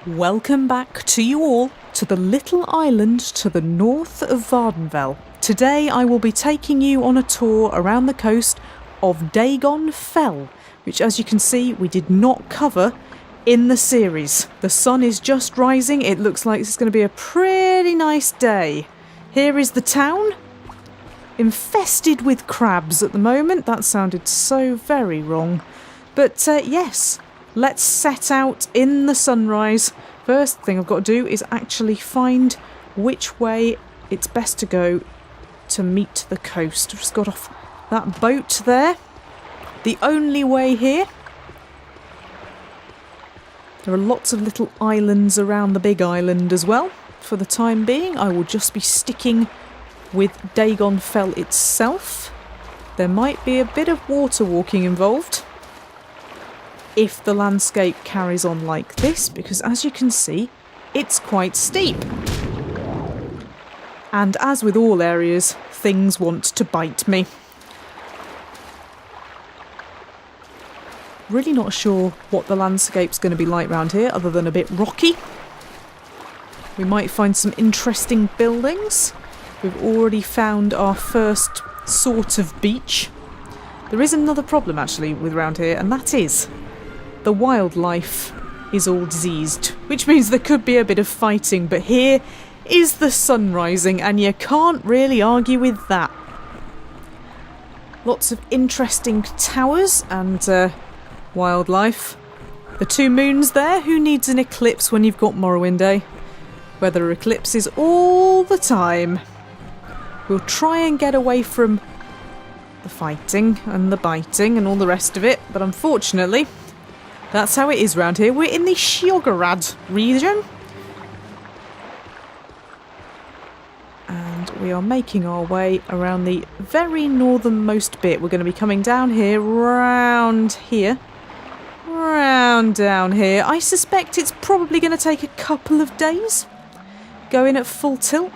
Welcome back to you all to the little island to the north of Vvardenfell. Today I will be taking you on a tour around the coast of Dagon Fel, which as you can see we did not cover in the series. The sun is just rising, it looks like it's going to be a pretty nice day. Here is the town, infested with crabs at the moment. That sounded so very wrong. But yes, let's set out in the sunrise. First thing I've got to do is actually find which way it's best to go to meet the coast. I've just got off that boat there. The only way here. There are lots of little islands around the big island as well. For the time being, I will just be sticking with Dagon Fel itself. There might be a bit of water walking involved if the landscape carries on like this, because as you can see, it's quite steep. And as with all areas, things want to bite me. Really not sure what the landscape's going to be like around here, other than a bit rocky. We might find some interesting buildings. We've already found our first sort of beach. There is another problem actually with around here, and that is the wildlife is all diseased, which means there could be a bit of fighting, but here is the sun rising and you can't really argue with that. Lots of interesting towers and wildlife. The two moons there, who needs an eclipse when you've got Morrowind, eh? Weather eclipses all the time. We'll try and get away from the fighting and the biting and all the rest of it, but unfortunately that's how it is round here. We're in the Shiogarad region. And we are making our way around the very northernmost bit. We're going to be coming down here, round here, round down here. I suspect it's probably going to take a couple of days going at full tilt.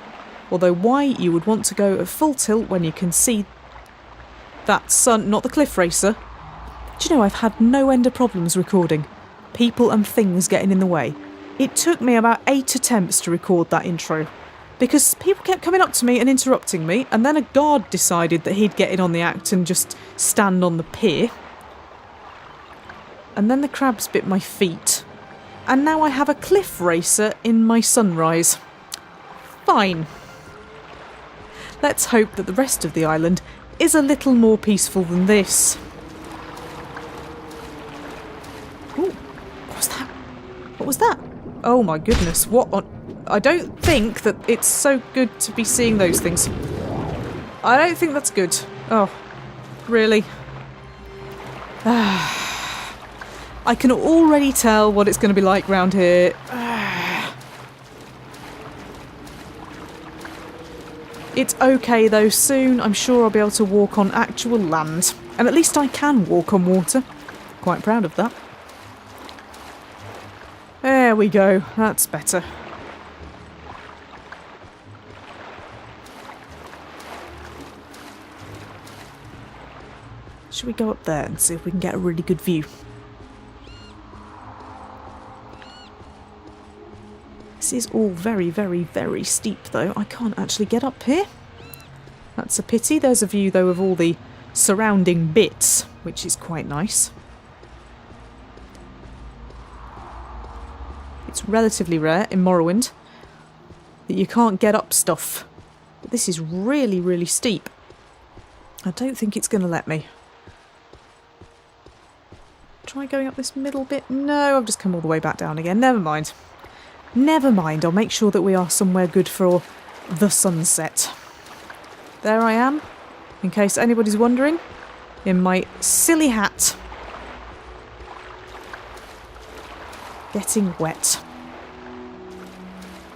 Although why you would want to go at full tilt when you can see that sun, not the cliff racer. Do you know, I've had no end of problems recording. People and things getting in the way. It took me about 8 attempts to record that intro, because people kept coming up to me and interrupting me, and then a guard decided that he'd get in on the act and just stand on the pier. And then the crabs bit my feet. And now I have a cliff racer in my sunrise. Fine. Let's hope that the rest of the island is a little more peaceful than this. Ooh, what was that? What was that? Oh my goodness, what on... I don't think that it's so good to be seeing those things. I don't think that's good. Oh, really? I can already tell what it's going to be like round here. It's okay though, soon I'm sure I'll be able to walk on actual land. And at least I can walk on water. Quite proud of that. There we go, that's better. Should we go up there and see if we can get a really good view? This is all very, very, very steep though. I can't actually get up here. That's a pity. There's a view though of all the surrounding bits, which is quite nice. It's relatively rare in Morrowind that you can't get up stuff. But this is really, really steep. I don't think it's going to let me. Try going up this middle bit. No, I've just come all the way back down again. Never mind. Never mind, I'll make sure that we are somewhere good for the sunset. There I am, in case anybody's wondering, in my silly hat. Getting wet.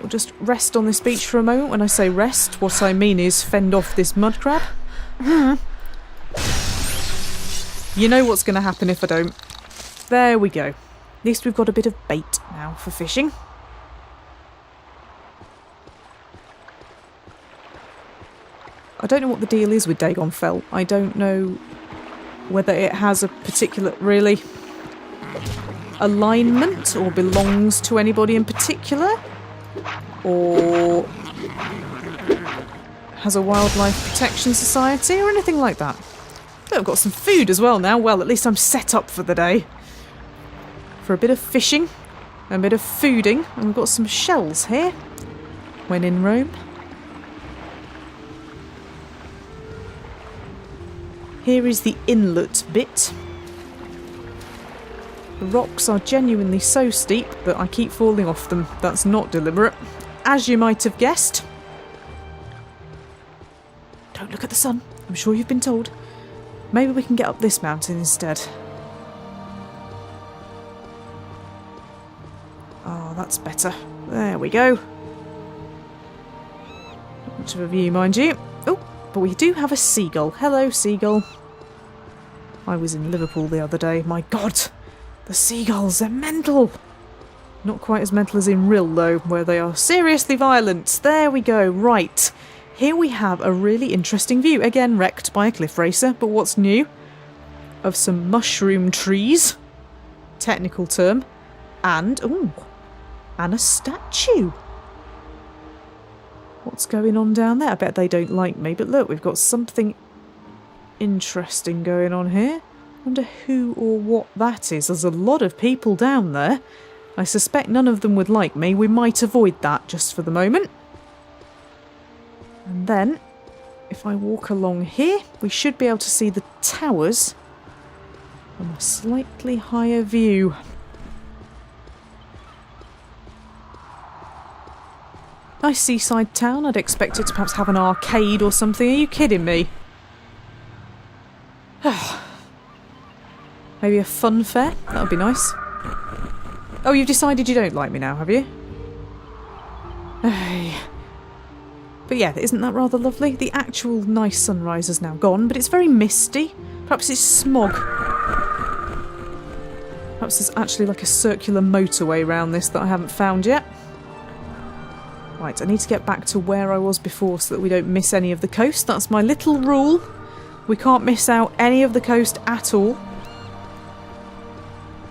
We'll just rest on this beach for a moment. When I say rest, what I mean is fend off this mud crab. You know what's going to happen if I don't. There we go. At least we've got a bit of bait now for fishing. I don't know what the deal is with Dagon Fel. I don't know whether it has a particular... Really? alignment or belongs to anybody in particular, or has a wildlife protection society or anything like that. Oh, I've got some food as well now. Well, at least I'm set up for the day. For a bit of fishing, a bit of fooding, and we've got some shells here when in Rome. Here is the inlet bit. The rocks are genuinely so steep that I keep falling off them. That's not deliberate, as you might have guessed. Don't look at the sun. I'm sure you've been told. Maybe we can get up this mountain instead. Oh, that's better. There we go. Not much of a view, mind you. Oh, but we do have a seagull. Hello, seagull. I was in Liverpool the other day. My God, the seagulls, they're mental. Not quite as mental as in Rill, though, where they are seriously violent. There we go. Right. Here we have a really interesting view. Again, wrecked by a cliff racer, but what's new? Of some mushroom trees. Technical term. And, ooh, and a statue. What's going on down there? I bet they don't like me, but look, we've got something interesting going on here. Wonder who or what that is. There's a lot of people down there. I suspect none of them would like me. We might avoid that just for the moment. And then, if I walk along here, we should be able to see the towers from a slightly higher view. Nice seaside town. I'd expect it to perhaps have an arcade or something. Are you kidding me? Maybe a fun fair? That would be nice. Oh, you've decided you don't like me now, have you? But yeah, isn't that rather lovely? The actual nice sunrise is now gone, but it's very misty. Perhaps it's smog. Perhaps there's actually like a circular motorway around this that I haven't found yet. Right, I need to get back to where I was before so that we don't miss any of the coast. That's my little rule. We can't miss out any of the coast at all.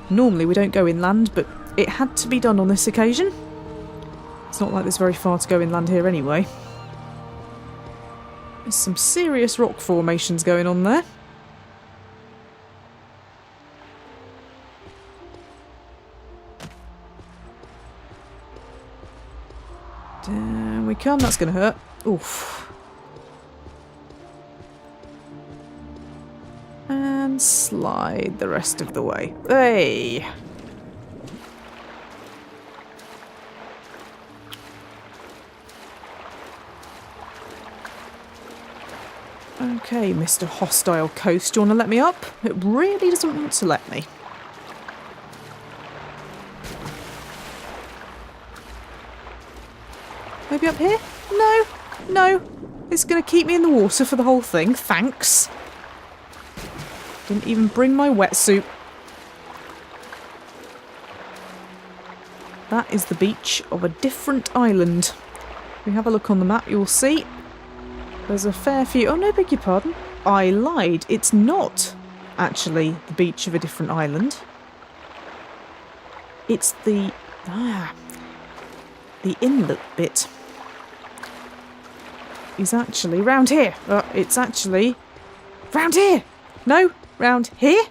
Normally we don't go inland, but it had to be done on this occasion. It's not like there's very far to go inland here anyway. There's some serious rock formations going on there. Down we come. That's going to hurt. Oof. And slide the rest of the way. Hey! Okay, Mr. Hostile Coast, do you want to let me up? It really doesn't want to let me. Maybe up here? No, no. It's going to keep me in the water for the whole thing. Thanks. Didn't even bring my wetsuit. That is the beach of a different island. If we have a look on the map, you'll see there's a fair few... Oh, no, beg your pardon. I lied. It's not actually the beach of a different island. It's the inlet bit is actually round here. It's actually round here. No, round here.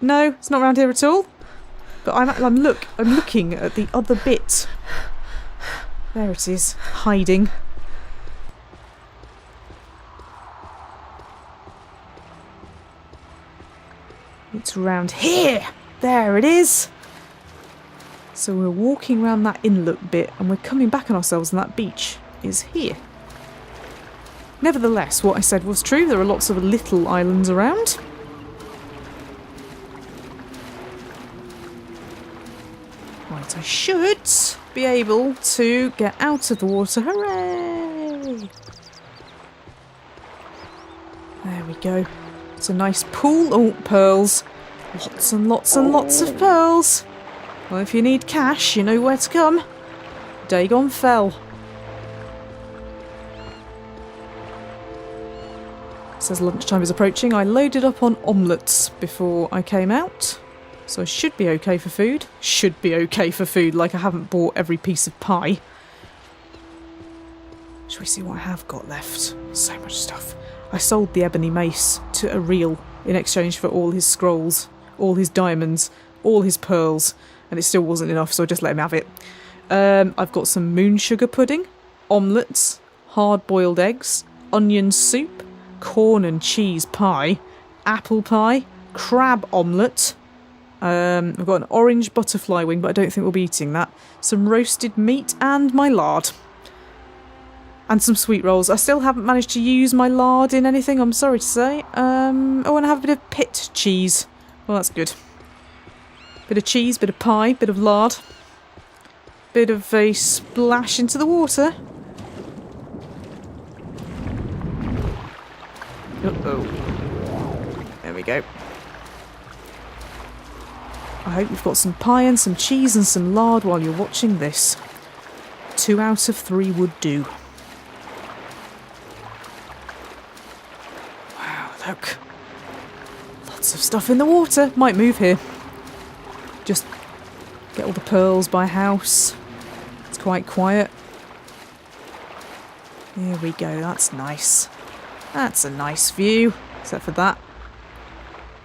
No, it's not round here at all. But I'm looking at the other bit. There it is, hiding. It's round here. There it is. So we're walking around that inlet bit and we're coming back on ourselves and that beach is here. Nevertheless, what I said was true. There are lots of little islands around. Right, I should be able to get out of the water. Hooray! There we go. It's a nice pool. Oh, pearls. Lots and lots and lots of pearls. Well, if you need cash, you know where to come. Dagon Fel. Says lunchtime is approaching. I loaded up on omelettes before I came out. So I should be okay for food. Should be okay for food, like I haven't bought every piece of pie. Shall we see what I have got left? So much stuff. I sold the ebony mace to a reel in exchange for all his scrolls, all his diamonds, all his pearls, and it still wasn't enough, so I just let him have it. I've got some moon sugar pudding, omelettes, hard-boiled eggs, onion soup, corn and cheese pie, apple pie, crab omelette. I've got an orange butterfly wing, but I don't think we'll be eating that. Some roasted meat and my lard. And some sweet rolls. I still haven't managed to use my lard in anything, I'm sorry to say. Oh, and I have a bit of pit cheese. Well, that's good. Bit of cheese, bit of pie, bit of lard. Bit of a splash into the water. Uh-oh. There we go. I hope you've got some pie and some cheese and some lard while you're watching this. 2 out of 3 would do. Look, lots of stuff in the water. Might move here. Just get all the pearls by house. It's quite quiet. Here we go, that's nice. That's a nice view, except for that.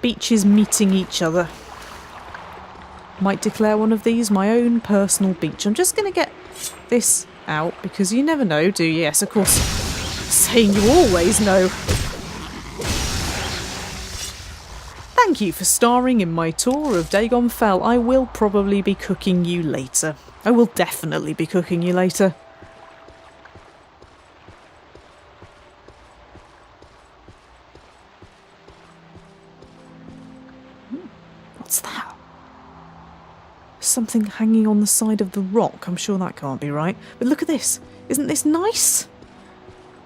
Beaches meeting each other. Might declare one of these my own personal beach. I'm just going to get this out because you never know, do you? Yes, of course. Saying you always know. Thank you for starring in my tour of Dagon Fel. I will probably be cooking you later. I will definitely be cooking you later. What's that? Something hanging on the side of the rock. I'm sure that can't be right. But look at this. Isn't this nice?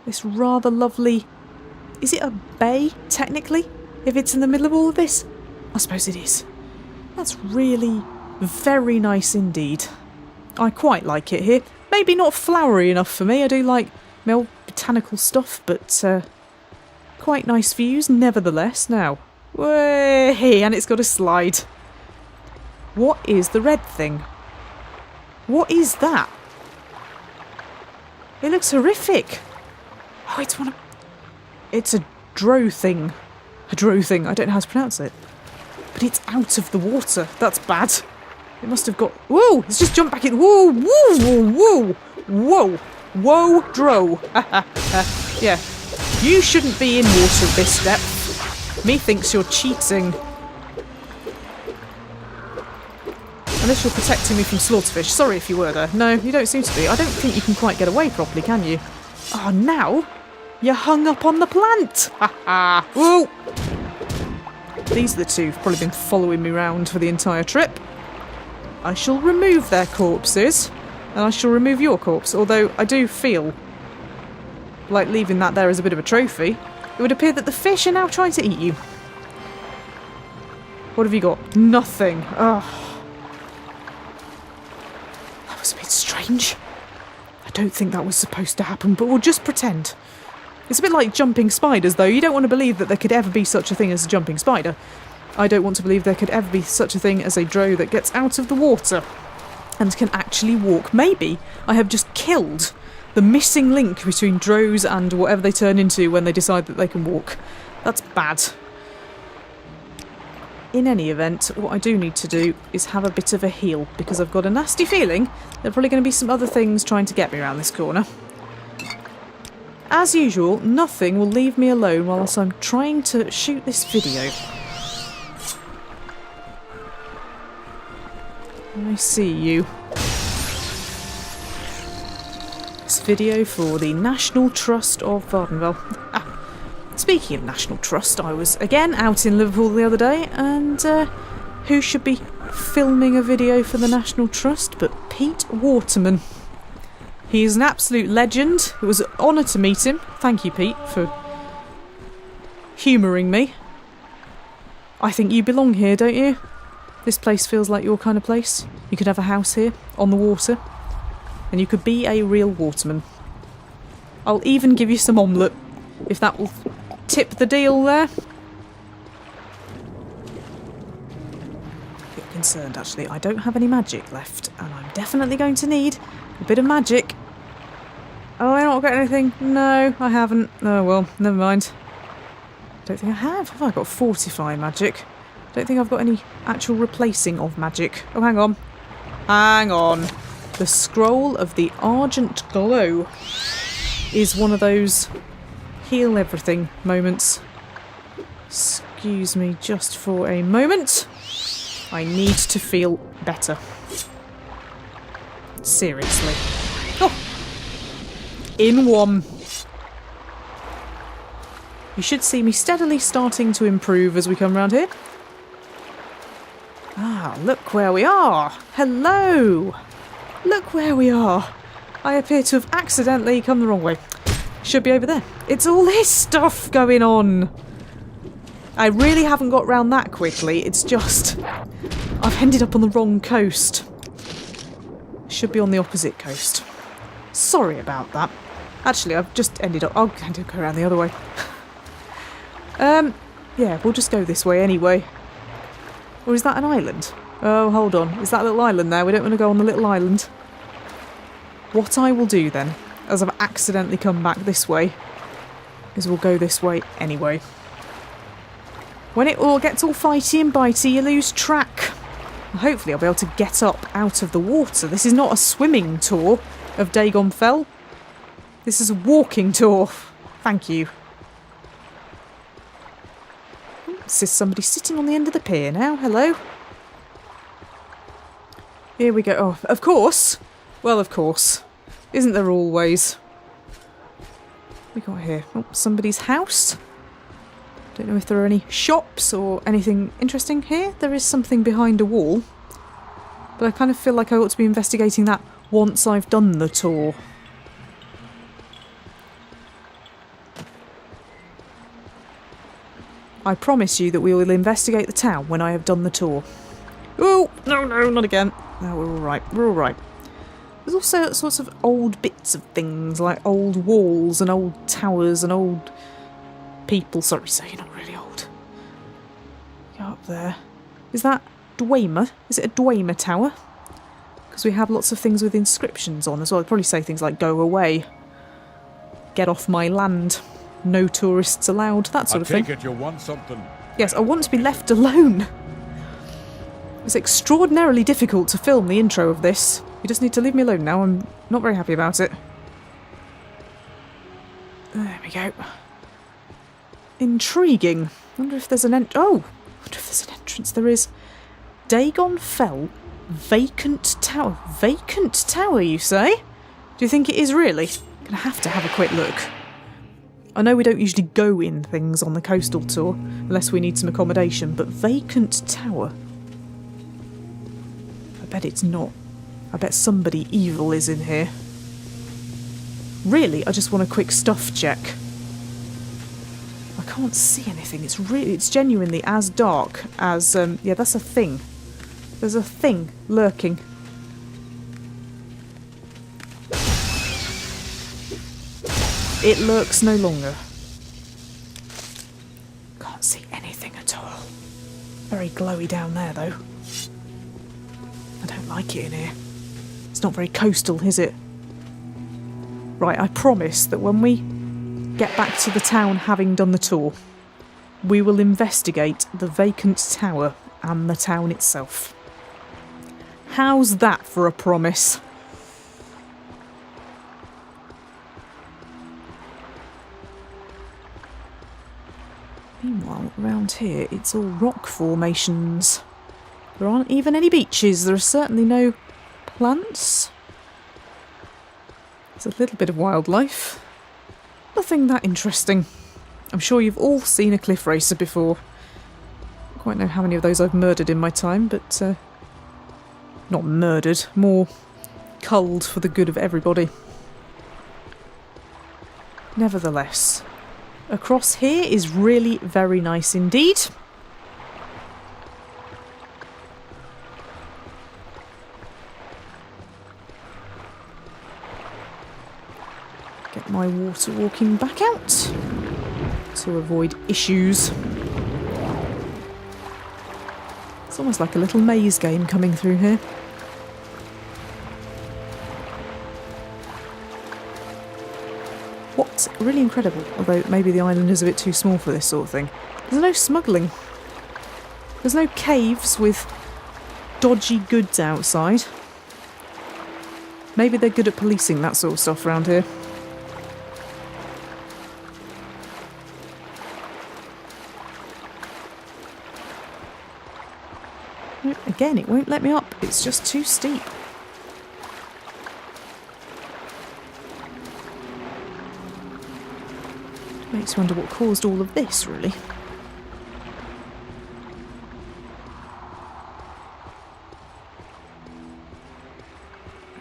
This rather lovely... Is it a bay, technically? If it's in the middle of all of this? I suppose it is. That's really very nice indeed. I quite like it here. Maybe not flowery enough for me. I do like more botanical stuff, but quite nice views nevertheless. Now, way, and it's got a slide. What is the red thing? What is that? It looks horrific. Oh, it's one of... It's a drow thing. A drow thing. I don't know how to pronounce it. But it's out of the water. That's bad. It must have got... Whoa! It's just jumped back in. Whoa! Whoa! Whoa! Whoa! Whoa! Drow. Yeah. You shouldn't be in water at this depth. Methinks you're cheating. Unless you're protecting me from slaughterfish. Sorry if you were there. No, you don't seem to be. I don't think you can quite get away properly, can you? Oh, now... You're hung up on the plant! Ha ha! Whoa! These are the two who've probably been following me round for the entire trip. I shall remove their corpses, and I shall remove your corpse, although I do feel like leaving that there as a bit of a trophy. It would appear that the fish are now trying to eat you. What have you got? Nothing. Ugh. That was a bit strange. I don't think that was supposed to happen, but we'll just pretend. It's a bit like jumping spiders, though. You don't want to believe that there could ever be such a thing as a jumping spider. I don't want to believe there could ever be such a thing as a drow that gets out of the water and can actually walk. Maybe I have just killed the missing link between drows and whatever they turn into when they decide that they can walk. That's bad. In any event, what I do need to do is have a bit of a heal, because I've got a nasty feeling there are probably going to be some other things trying to get me around this corner. As usual, nothing will leave me alone whilst I'm trying to shoot this video. I see you. This video for the National Trust of Vvardenfell. Speaking of National Trust, I was again out in Liverpool the other day, and who should be filming a video for the National Trust but Pete Waterman. He's an absolute legend. It was an honour to meet him. Thank you, Pete, for humouring me. I think you belong here, don't you? This place feels like your kind of place. You could have a house here, on the water, and you could be a real waterman. I'll even give you some omelette, if that will tip the deal there. concerned, actually. I don't have any magic left, and I'm definitely going to need a bit of magic. Oh, I don't get anything. No, I haven't. Oh, well, never mind. Don't think I have. Have I got fortify magic? Don't think I've got any actual replacing of magic. Oh, hang on. Hang on. The Scroll of the Argent Glow is one of those heal everything moments. Excuse me just for a moment. I need to feel better. Seriously. Oh! In one. You should see me steadily starting to improve as we come round here. Ah, look where we are. Hello. Look where we are. I appear to have accidentally come the wrong way. Should be over there. It's all this stuff going on. I really haven't got round that quickly. It's just I've ended up on the wrong coast. Should be on the opposite coast. Sorry about that. Actually, I've just ended up... I'll go around the other way. Yeah, we'll just go this way anyway. Or is that an island? Oh, hold on. Is that a little island there? We don't want to go on the little island. What I will do then, as I've accidentally come back this way, is we'll go this way anyway. When it all gets all fighty and bitey, you lose track. Hopefully I'll be able to get up out of the water. This is not a swimming tour of Dagon Fel. This is a walking tour. Thank you. This is somebody sitting on the end of the pier now. Hello. Here we go. Oh, of course. Well, of course. Isn't there always? What we got here? Oh, somebody's house. Don't know if there are any shops or anything interesting here. There is something behind a wall. But I kind of feel like I ought to be investigating that once I've done the tour. I promise you that we will investigate the town when I have done the tour. Oh, no, not again. No, we're alright, we're alright. There's also sorts of old bits of things, like old walls and old towers and old people. Sorry, so you're not really old. Go up there. Is that Dwemer? Is it a Dwemer tower? Because we have lots of things with inscriptions on as well. I'd probably say things like, go away. Get off my land. No tourists allowed, that sort of thing. I take it you want something. Yes, I want to be left alone. It's extraordinarily difficult to film the intro of this. You just need to leave me alone now. I'm not very happy about it. There we go. Intriguing. I wonder if there's an I wonder if there's an entrance. There is. Dagon Fel, vacant tower. Vacant tower, you say? Do you think it is really? I'm gonna have to have a quick look. I know we don't usually go in things on the coastal tour, unless we need some accommodation, but vacant tower? I bet it's not. I bet somebody evil is in here. Really, I just want a quick stuff check. I can't see anything. It's genuinely as dark as, yeah, that's a thing. There's a thing lurking. It lurks no longer. Can't see anything at all. Very glowy down there, though. I don't like it in here. It's not very coastal, is it? Right, I promise that when we get back to the town having done the tour, we will investigate the vacant tower and the town itself. How's that for a promise? Meanwhile, around here, it's all rock formations. There aren't even any beaches. There are certainly no plants. There's a little bit of wildlife. Nothing that interesting. I'm sure you've all seen a cliff racer before. I don't quite know how many of those I've murdered in my time, but... not murdered, more culled for the good of everybody. Nevertheless... across here is really very nice indeed. Get my water walking back out to avoid issues. There's It's almost like a little maze game coming through here. What's really incredible, although maybe the island is a bit too small for this sort of thing, there's no smuggling. There's no caves with dodgy goods outside. Maybe they're good at policing that sort of stuff around here. No, again, it won't let me up. It's just too steep. Makes you wonder what caused all of this, really.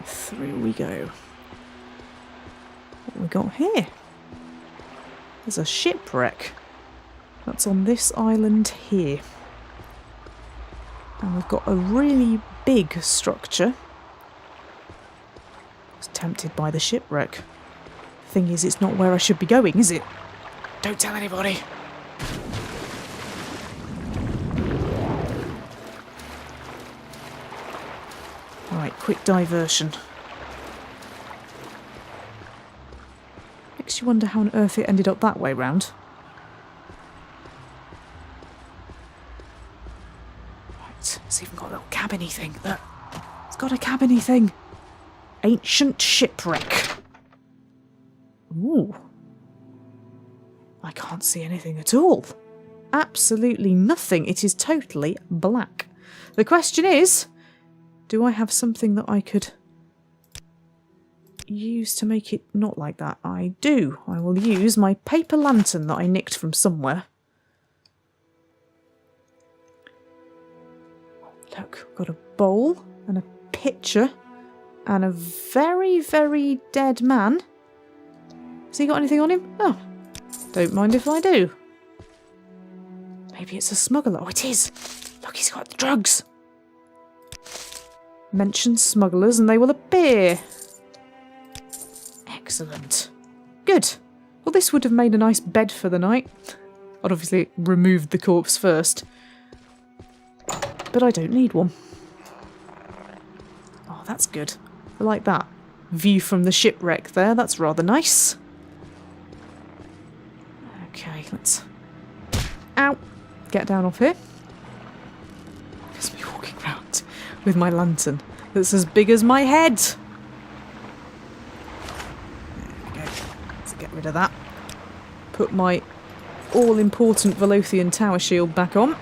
Through we go. What have we got here? There's a shipwreck. That's on this island here. And we've got a really big structure. I was tempted by the shipwreck. Thing is, it's not where I should be going, is it? Don't tell anybody. Right, quick diversion. Makes you wonder how on earth it ended up that way round. Right, it's even got a little cabiny thing. Look, it's got a cabiny thing. Ancient shipwreck. Ooh. I can't see anything at all. Absolutely nothing. It is totally black. The question is, do I have something that I could use to make it not like that? I do. I will use my paper lantern that I nicked from somewhere. Look, I've got a bowl and a pitcher and a very, very dead man. Has he got anything on him? Oh, don't mind if I do. Maybe it's a smuggler. Oh, it is. Look, he's got the drugs. Mention smugglers and they will appear. Excellent. Good. Well, this would have made a nice bed for the night. I'd obviously removed the corpse first. But I don't need one. Oh, that's good. I like that. View from the shipwreck there. That's rather nice. Okay, let's... Ow! Get down off here. Just me walking round with my lantern that's as big as my head. There we go. Let's get rid of that. Put my all-important Velothian tower shield back on.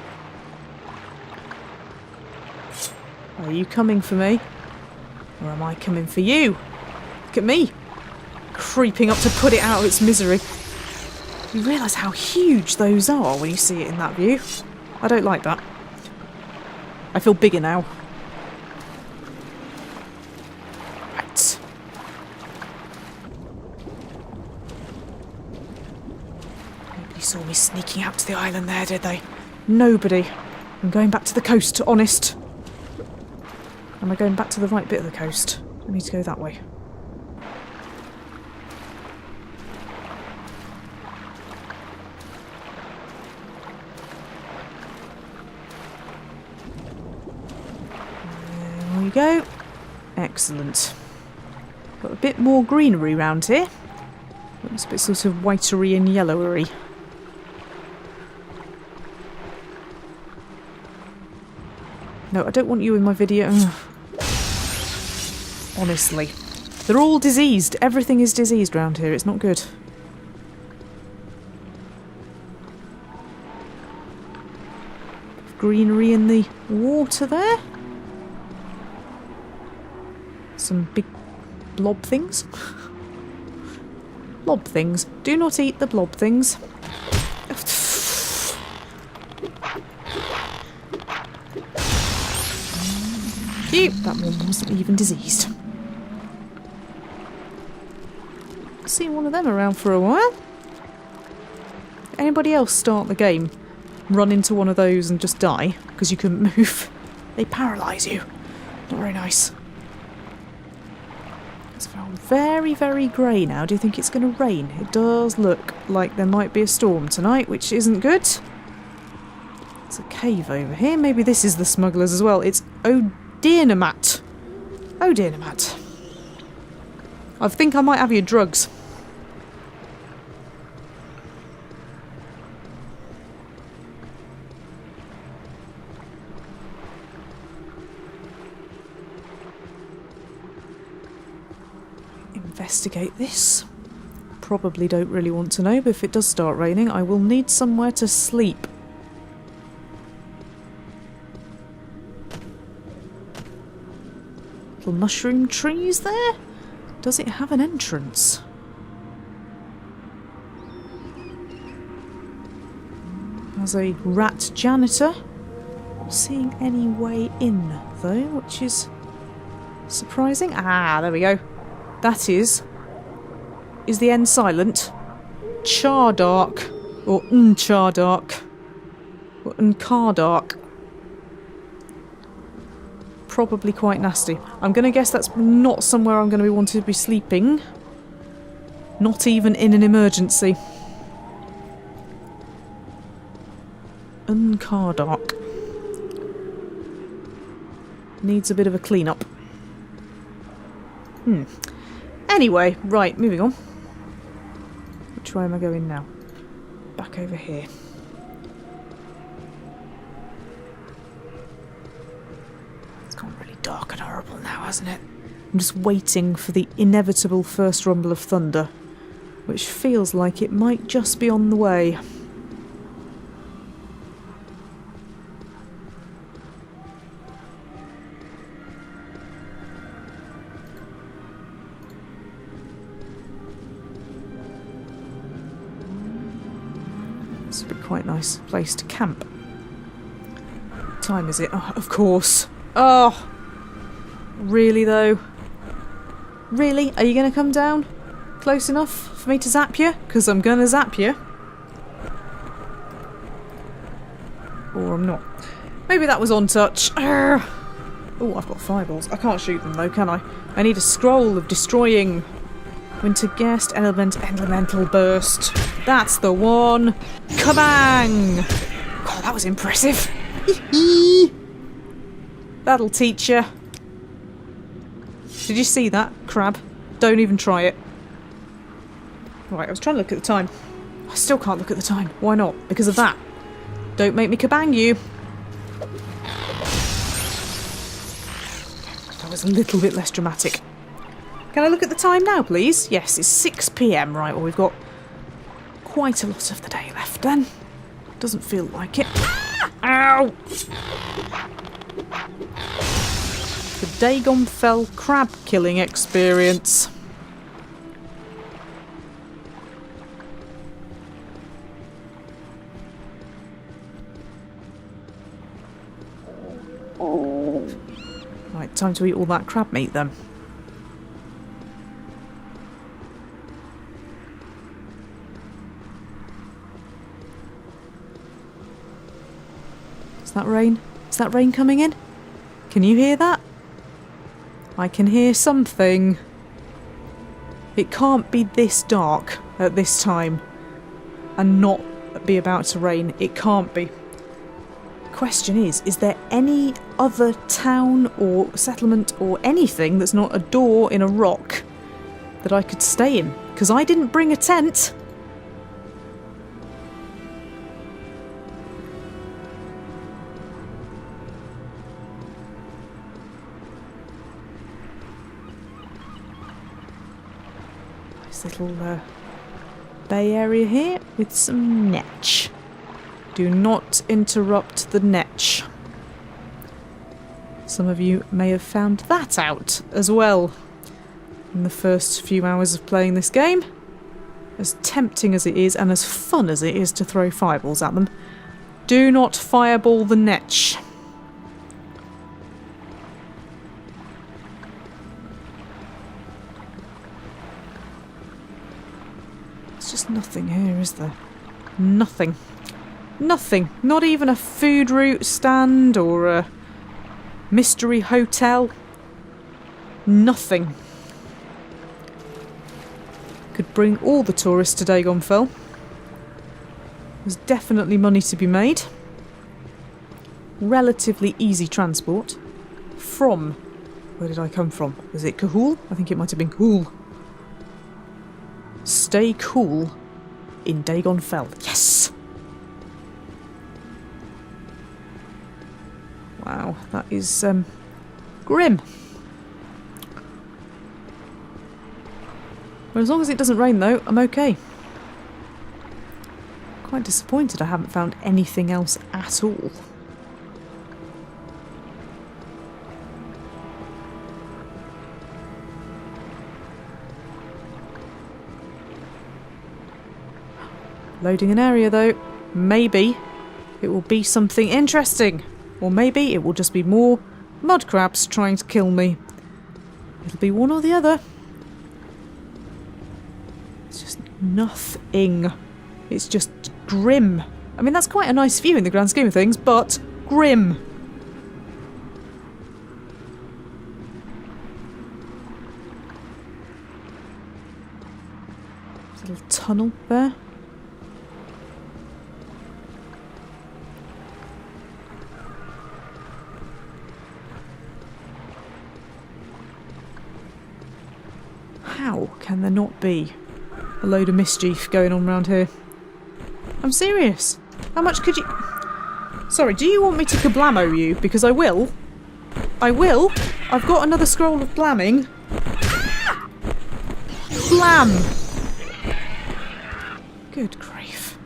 Are you coming for me? Or am I coming for you? Look at me. Creeping up to put it out of its misery. You realise how huge those are when you see it in that view. I don't like that. I feel bigger now. Right. Nobody saw me sneaking out to the island there, did they? Nobody. I'm going back to the coast, honest. Am I going back to the right bit of the coast? I need to go that way. There we go. Excellent. Got a bit more greenery round here. Looks a bit sort of whitery and yellowery. No, I don't want you in my video. Ugh. Honestly. They're all diseased. Everything is diseased round here. It's not good. Greenery in the water there. Some big blob things. Blob things. Do not eat the blob things. Cute. That one wasn't even diseased. Seen one of them around for a while. Anybody else start the game, run into one of those and just die because you couldn't move? They paralyse you. Not very nice. It's very, very grey now. Do you think it's going to rain? It does look like there might be a storm tonight, which isn't good. Let's There's a cave over here. Maybe this is the smugglers as well. It's Odinamat. Odinamat. I think I might have your drugs. Investigate this. Probably don't really want to know, but if it does start raining, I will need somewhere to sleep. Little mushroom trees there? Does it have an entrance? There's a rat janitor. Not seeing any way in, though, which is surprising. Ah, there we go. That is the end silent? Chardark. Or Chardark. Or Cardark. Probably quite nasty. I'm going to guess that's not somewhere I'm going to be wanting to be sleeping. Not even in an emergency. Cardark. Needs a bit of a clean-up. Anyway, right, moving on. Which way am I going now? Back over here. It's gone really dark and horrible now, hasn't it? I'm just waiting for the inevitable first rumble of thunder, which feels like it might just be on the way. This would be quite a nice place to camp. What time is it? Oh, of course. Oh! Really, though? Really? Are you going to come down close enough for me to zap you? Because I'm going to zap you. Or I'm not. Maybe that was on touch. Oh, I've got fireballs. I can't shoot them, though, can I? I need a scroll of destroying... Winter Guest, Elemental Burst. That's the one. Kabang! God, that was impressive. That'll teach you. Did you see that, crab? Don't even try it. Right, I was trying to look at the time. I still can't look at the time. Why not? Because of that. Don't make me kabang you. That was a little bit less dramatic. Can I look at the time now, please? Yes, it's 6 PM. Right, well, we've got quite a lot of the day left then. Doesn't feel like it. Ow! The Dagon Fel crab killing experience. Right, time to eat all that crab meat then. Is that rain? Is that rain coming in? Can you hear that? I can hear something. It can't be this dark at this time and not be about to rain. It can't be. Question is there any other town or settlement or anything that's not a door in a rock that I could stay in? Because I didn't bring a tent. Little bay area here with some netch. Do not interrupt the netch. Some of you may have found that out as well in the first few hours of playing this game. As tempting as it is and as fun as it is to throw fireballs at them, do not fireball the netch. Just nothing here, is there? Nothing. Nothing. Not even a food route stand or a mystery hotel. Nothing. Could bring all the tourists to Dagon Fel. There's definitely money to be made. relatively easy transport from... Where did I come from? Was it Cahool? I think it might have been Cahool. Stay cool in Dagon Fel. Yes! Wow, that is grim. Well, as long as it doesn't rain though, I'm okay. Quite disappointed I haven't found anything else at all. Loading an area though. Maybe it will be something interesting. Or maybe it will just be more mud crabs trying to kill me. It'll be one or the other. It's just nothing. It's just grim. I mean, that's quite a nice view in the grand scheme of things, but grim. There's a little tunnel there. How can there not be a load of mischief going on around here? I'm serious. How much could you... Sorry, do you want me to kablamo you? Because I will. I will. I've got another scroll of blamming. Blam! Good grief.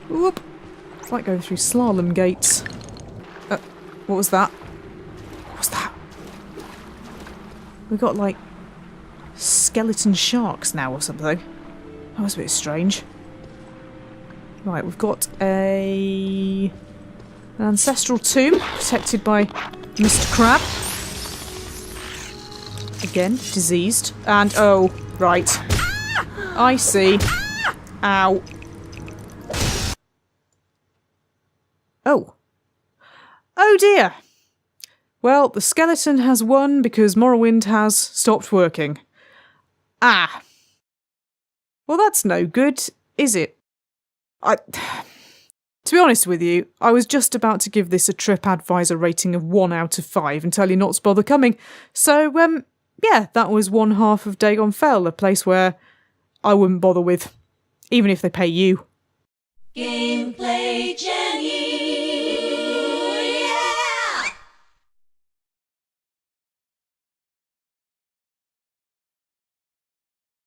Whoop. It's like going through slalom gates. What was that? What was that? We've got, like, skeleton sharks now or something. That was a bit strange. Right, we've got an ancestral tomb protected by Mr. Crab. Again, diseased. And, oh, right. I see. Ow. Oh. Oh dear. Well, the skeleton has won because Morrowind has stopped working. Ah. Well, that's no good, is it? To be honest with you, I was just about to give this a TripAdvisor rating of 1 out of 5 and tell you not to bother coming. So, yeah, that was one half of Dagon Fel, a place where I wouldn't bother with, even if they pay you. Gameplay Jam.